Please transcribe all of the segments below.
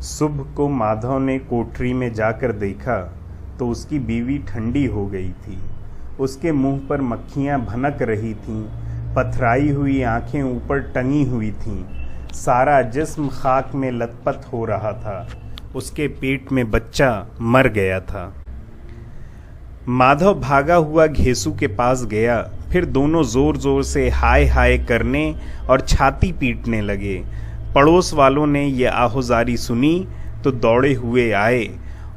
सुबह को माधव ने कोठरी में जाकर देखा तो उसकी बीवी ठंडी हो गई थी। उसके मुंह पर मक्खियां भनक रही थीं, पथराई हुई आंखें ऊपर टंगी हुई थीं, सारा जिस्म खाक में लथपथ हो रहा था। उसके पेट में बच्चा मर गया था। माधव भागा हुआ घेसू के पास गया। फिर दोनों जोर जोर से हाय हाय करने और छाती पीटने लगे। पड़ोस वालों ने ये आहोजारी सुनी तो दौड़े हुए आए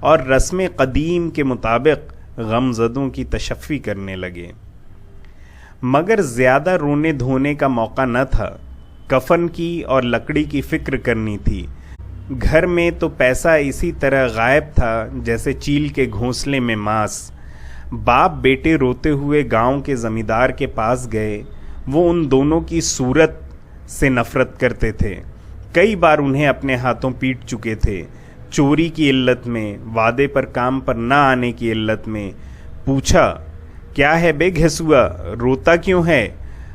और रस्म कदीम के मुताबिक गमज़दों की तशफ़ी करने लगे। मगर ज़्यादा रोने धोने का मौका न था। कफन की और लकड़ी की फ़िक्र करनी थी। घर में तो पैसा इसी तरह गायब था जैसे चील के घोंसले में मांस। बाप बेटे रोते हुए गांव के ज़मींदार के पास गए। वो उन दोनों की सूरत से नफ़रत करते थे। कई बार उन्हें अपने हाथों पीट चुके थे। चोरी की इल्लत में, वादे पर काम पर ना आने की इल्लत में। पूछा, क्या है बे घेसुआ, रोता क्यों है?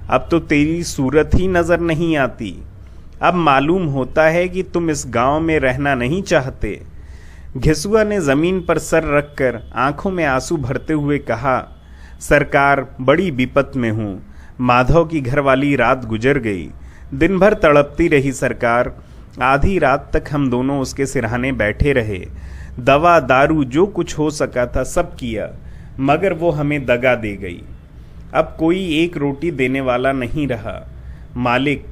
अब तो तेरी सूरत ही नज़र नहीं आती। अब मालूम होता है कि तुम इस गांव में रहना नहीं चाहते। घेसुआ ने ज़मीन पर सर रखकर आंखों में आंसू भरते हुए कहा, सरकार, बड़ी विपत में हूँ। माधव की घरवाली रात गुजर गई। दिन भर तड़पती रही सरकार। आधी रात तक हम दोनों उसके सिरहाने बैठे रहे। दवा दारू जो कुछ हो सका था सब किया, मगर वो हमें दगा दे गई। अब कोई एक रोटी देने वाला नहीं रहा। मालिक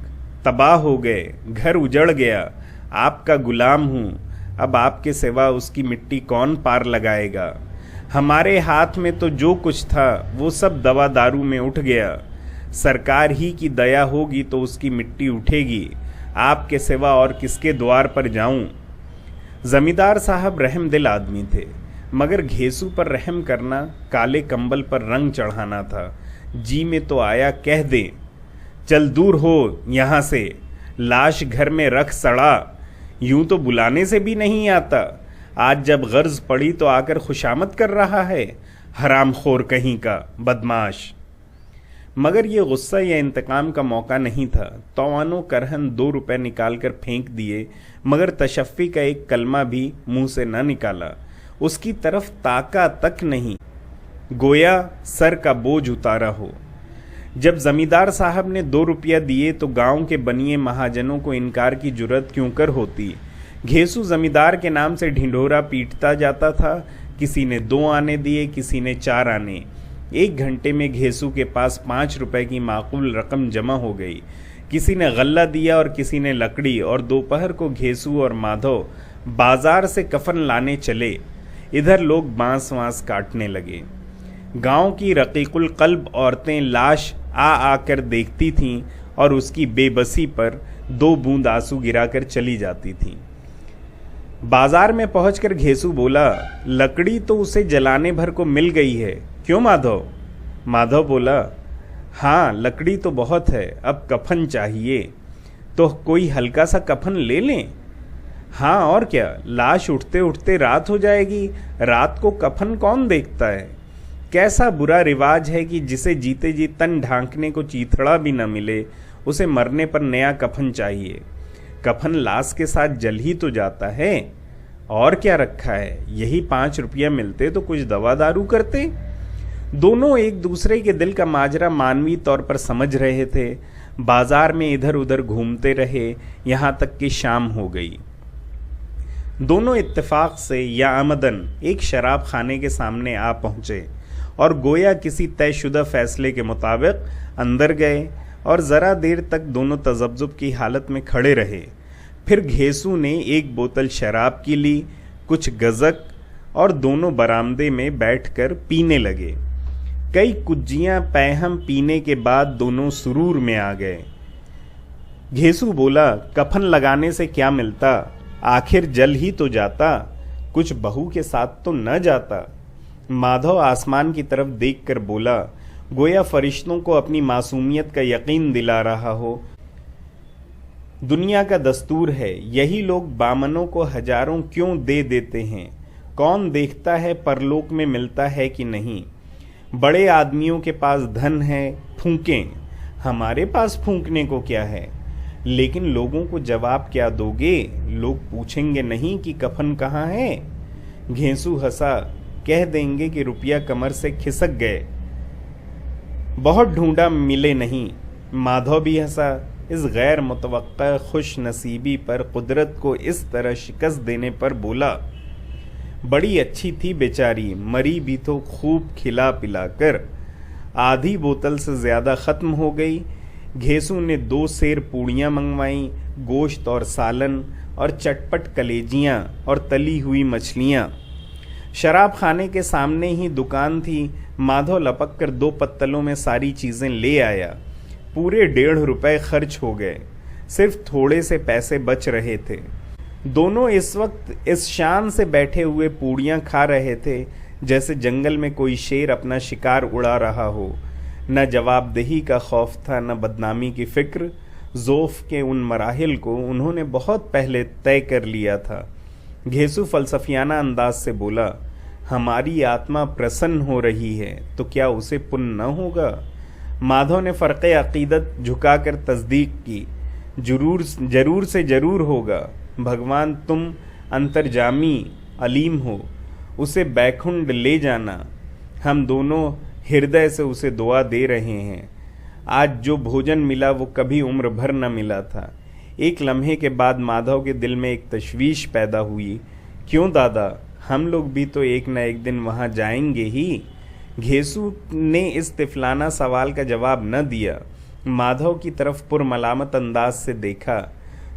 तबाह हो गए, घर उजड़ गया। आपका गुलाम हूँ। अब आपके सिवा उसकी मिट्टी कौन पार लगाएगा? हमारे हाथ में तो जो कुछ था वो सब दवा दारू में उठ गया। सरकार ही की दया होगी तो उसकी मिट्टी उठेगी। आपके सिवा और किसके द्वार पर जाऊं? जमींदार साहब रहमदिल आदमी थे, मगर घेसू पर रहम करना काले कंबल पर रंग चढ़ाना था। जी में तो आया कह दे, चल दूर हो यहाँ से, लाश घर में रख सड़ा। यूं तो बुलाने से भी नहीं आता। आज जब गर्ज पड़ी तो आकर खुशामद कर रहा है। हरामखोर कहीं का बदमाश। मगर ये गुस्सा या इंतकाम का मौका नहीं था। तौवानो करहन 2 रुपए निकालकर फेंक दिए, मगर तशफ़ी का एक कलमा भी मुंह से न निकाला। उसकी तरफ ताका तक नहीं, गोया सर का बोझ उतारा हो। जब जमींदार साहब ने 2 रुपया दिए तो गांव के बनिए महाजनों को इनकार की जुर्रत क्यों कर होती। घेसू जमींदार के नाम से ढिंढोरा पीटता जाता था। किसी ने 2 आने दिए, किसी ने 4 आने। 1 घंटे में घेसू के पास 5 रुपए की माकूल रकम जमा हो गई। किसी ने गल्ला दिया और किसी ने लकड़ी, और दोपहर को घेसू और माधव बाजार से कफन लाने चले। इधर लोग बांस वांस काटने लगे। गांव की रकीकुल कल्ब औरतें लाश आ आकर देखती थीं और उसकी बेबसी पर 2 बूंद आंसू गिराकर चली जाती थीं। बाजार में पहुंचकर घेसू बोला, लकड़ी तो उसे जलाने भर को मिल गई है, क्यों माधव? माधव बोला, हाँ लकड़ी तो बहुत है, अब कफन चाहिए। तो कोई हल्का सा कफन ले लें? हाँ और क्या, लाश उठते उठते रात हो जाएगी। रात को कफन कौन देखता है? कैसा बुरा रिवाज है कि जिसे जीते जी तन ढांकने को चीथड़ा भी न मिले, उसे मरने पर नया कफन चाहिए। कफन लाश के साथ जल ही तो जाता है। और क्या रखा है? यही 5 रुपया मिलते तो कुछ दवा दारू करते। दोनों एक दूसरे के दिल का माजरा मानवी तौर पर समझ रहे थे। बाजार में इधर उधर घूमते रहे, यहाँ तक कि शाम हो गई। दोनों इत्तेफाक से या आमदन एक शराब खाने के सामने आ पहुंचे और गोया किसी तयशुदा फैसले के मुताबिक अंदर गए और ज़रा देर तक दोनों तज़ब्ज़ुब की हालत में खड़े रहे। फिर घेसू ने 1 बोतल शराब की ली, कुछ गज़क, और दोनों बरामदे में बैठकर पीने लगे। कई कुज्जियाँ पैहम पीने के बाद दोनों सुरूर में आ गए। घेसू बोला, कफन लगाने से क्या मिलता? आखिर जल ही तो जाता, कुछ बहू के साथ तो न जाता। माधव आसमान की तरफ देखकर बोला, गोया फरिश्तों को अपनी मासूमियत का यकीन दिला रहा हो। दुनिया का दस्तूर है, यही लोग बामनों को हजारों क्यों दे देते हैं। कौन देखता है परलोक में मिलता है कि नहीं। बड़े आदमियों के पास धन है, फूंकें। हमारे पास फूंकने को क्या है? लेकिन लोगों को जवाब क्या दोगे? लोग पूछेंगे नहीं कि कफन कहाँ है? घेंसू हंसा, कह देंगे कि रुपया कमर से खिसक गए, बहुत ढूंढा मिले नहीं। माधव भी हंसा। इस गैर मुतवक्का खुश नसीबी पर कुदरत को इस तरह शिकस्त देने पर बोला, बड़ी अच्छी थी बेचारी, मरी भी तो खूब खिला पिला कर। आधी बोतल से ज्यादा खत्म हो गई। घेसू ने 2 सेर पूड़ियाँ मंगवाई, गोश्त और सालन और चटपट कलेजियाँ और तली हुई मछलियाँ। शराब खाने के सामने ही दुकान थी। माधव लपक कर 2 पत्तलों में सारी चीजें ले आया। पूरे 1.5 रुपए खर्च हो गए, सिर्फ थोड़े से पैसे बच रहे थे। दोनों इस वक्त इस शान से बैठे हुए पूड़ियाँ खा रहे थे जैसे जंगल में कोई शेर अपना शिकार उड़ा रहा हो। न जवाबदेही का खौफ था, न बदनामी की फिक्र। ज़ौफ़ के उन मराहिल को उन्होंने बहुत पहले तय कर लिया था। घेसू फलसफियाना अंदाज से बोला, हमारी आत्मा प्रसन्न हो रही है तो क्या उसे पुण्य न होगा? माधव ने फ़र्क़े अक़ीदत झुकाकर तस्दीक की, जरूर से जरूर होगा। भगवान तुम अंतर्जामी अलीम हो, उसे बैकुंठ ले जाना। हम दोनों हृदय से उसे दुआ दे रहे हैं। आज जो भोजन मिला वो कभी उम्र भर न मिला था। एक लम्हे के बाद माधव के दिल में एक तशवीश पैदा हुई। क्यों दादा, हम लोग भी तो एक न एक दिन वहाँ जाएंगे ही। घेसू ने इस तिफलाना सवाल का जवाब न दिया। माधव की तरफ पुरमलामत अंदाज से देखा।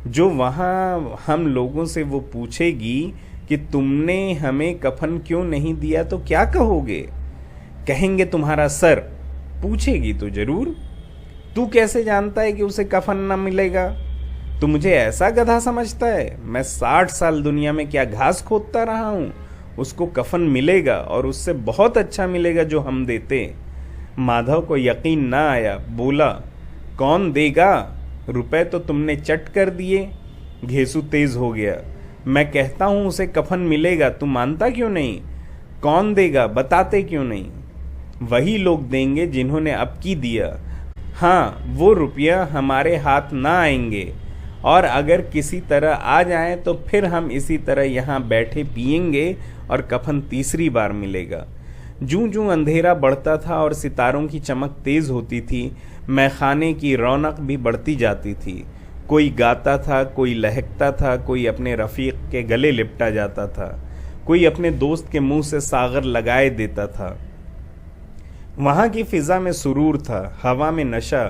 जो वहाँ हम लोगों से वो पूछेगी कि तुमने हमें कफन क्यों नहीं दिया तो क्या कहोगे? कहेंगे तुम्हारा सर। पूछेगी तो जरूर। तू कैसे जानता है कि उसे कफन न मिलेगा? तू मुझे ऐसा गधा समझता है? मैं 60 साल दुनिया में क्या घास खोदता रहा हूँ? उसको कफन मिलेगा और उससे बहुत अच्छा मिलेगा जो हम देते। माधव को यकीन ना आया, बोला, कौन देगा? रुपए तो तुमने चट कर दिए। घेसू तेज हो गया। मैं कहता हूँ उसे कफन मिलेगा, तू मानता क्यों नहीं? कौन देगा, बताते क्यों नहीं? वही लोग देंगे जिन्होंने अब की दिया। हाँ, वो रुपया हमारे हाथ ना आएंगे, और अगर किसी तरह आ जाए तो फिर हम इसी तरह यहाँ बैठे पिएंगे और कफन तीसरी बार मिलेगा। जूं जूं अंधेरा बढ़ता था और सितारों की चमक तेज होती थी, मैखाने की रौनक भी बढ़ती जाती थी। कोई गाता था, कोई लहकता था, कोई अपने रफ़ीक के गले लिपटा जाता था, कोई अपने दोस्त के मुंह से सागर लगाए देता था। वहाँ की फिजा में सुरूर था, हवा में नशा।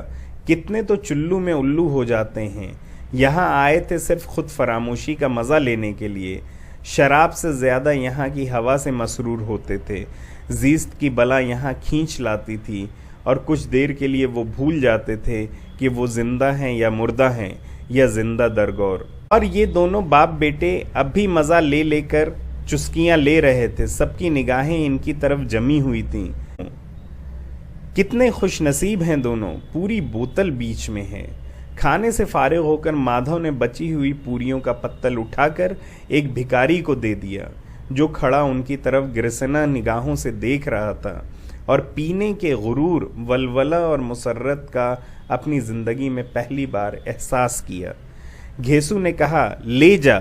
कितने तो चुल्लू में उल्लू हो जाते हैं। यहाँ आए थे सिर्फ खुद फरामोशी का मज़ा लेने के लिए। शराब से ज़्यादा यहाँ की हवा से मसरूर होते थे। ज़ीस्त की बला यहाँ खींच लाती थी और कुछ देर के लिए वो भूल जाते थे कि वो जिंदा हैं या मुर्दा हैं या जिंदा दरगौर। और ये दोनों बाप बेटे अब भी मज़ा ले लेकर चुस्कियाँ ले रहे थे। सबकी निगाहें इनकी तरफ जमी हुई थीं। कितने खुश नसीब हैं दोनों। पूरी बोतल बीच में है। खाने से फारिग होकर माधव ने बची हुई पूरियों का पत्तल उठाकर एक भिखारी को दे दिया, जो खड़ा उनकी तरफ गिरसना निगाहों से देख रहा था और पीने के गुरूर, वलवला और मुसर्रत का अपनी जिंदगी में पहली बार एहसास किया। घेसू ने कहा, ले जा,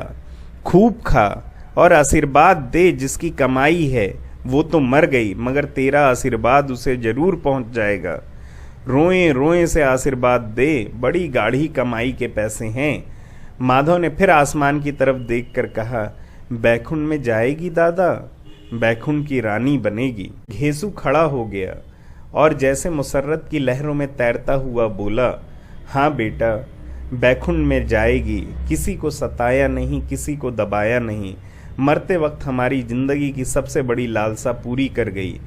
खूब खा और आशीर्वाद दे। जिसकी कमाई है वो तो मर गई, मगर तेरा आशीर्वाद उसे जरूर पहुंच जाएगा। रोए रोए से आशीर्वाद दे, बड़ी गाढ़ी कमाई के पैसे हैं। माधव ने फिर आसमान की तरफ देखकर कहा, बैकुंठ में जाएगी दादा, बैकुंठ की रानी बनेगी। घेसू खड़ा हो गया और जैसे मुसर्रत की लहरों में तैरता हुआ बोला, हाँ बेटा, बैकुंठ में जाएगी। किसी को सताया नहीं, किसी को दबाया नहीं। मरते वक्त हमारी जिंदगी की सबसे बड़ी लालसा पूरी कर गई।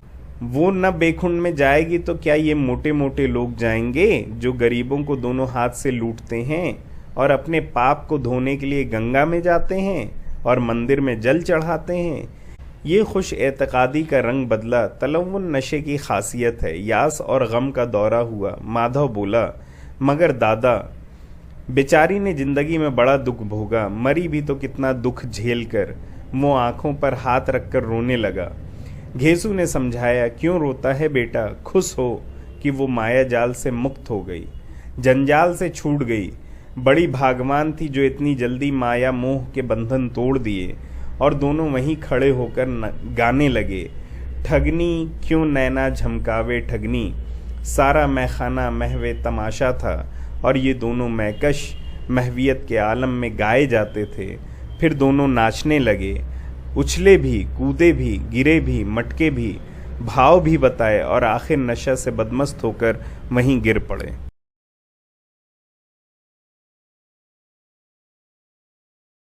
वो न बैकुंठ में जाएगी तो क्या ये मोटे मोटे लोग जाएंगे जो गरीबों को दोनों हाथ से लूटते हैं और अपने पाप को धोने के लिए गंगा में जाते हैं और मंदिर में जल चढ़ाते हैं? ये खुश एतकादी का रंग बदला। तलव्वुन नशे की खासियत है। यास और गम का दौरा हुआ। माधव बोला, मगर दादा, बेचारी ने जिंदगी में बड़ा दुख भोगा, मरी भी तो कितना दुख झेल कर। वो आंखों पर हाथ रखकर रोने लगा। घेसू ने समझाया, क्यों रोता है बेटा, खुश हो कि वो माया जाल से मुक्त हो गई, जंजाल से छूट गई। बड़ी भागवान थी जो इतनी जल्दी माया मोह के बंधन तोड़ दिए। और दोनों वहीं खड़े होकर गाने लगे, ठगनी क्यों नैना झमकावे ठगनी, सारा मैखाना महवे तमाशा था। और ये दोनों महकश महवियत के आलम में गाए जाते थे। फिर दोनों नाचने लगे, उछले भी, कूदे भी, गिरे भी, मटके भी, भाव भी बताए और आखिर नशा से बदमस्त होकर वहीं गिर पड़े।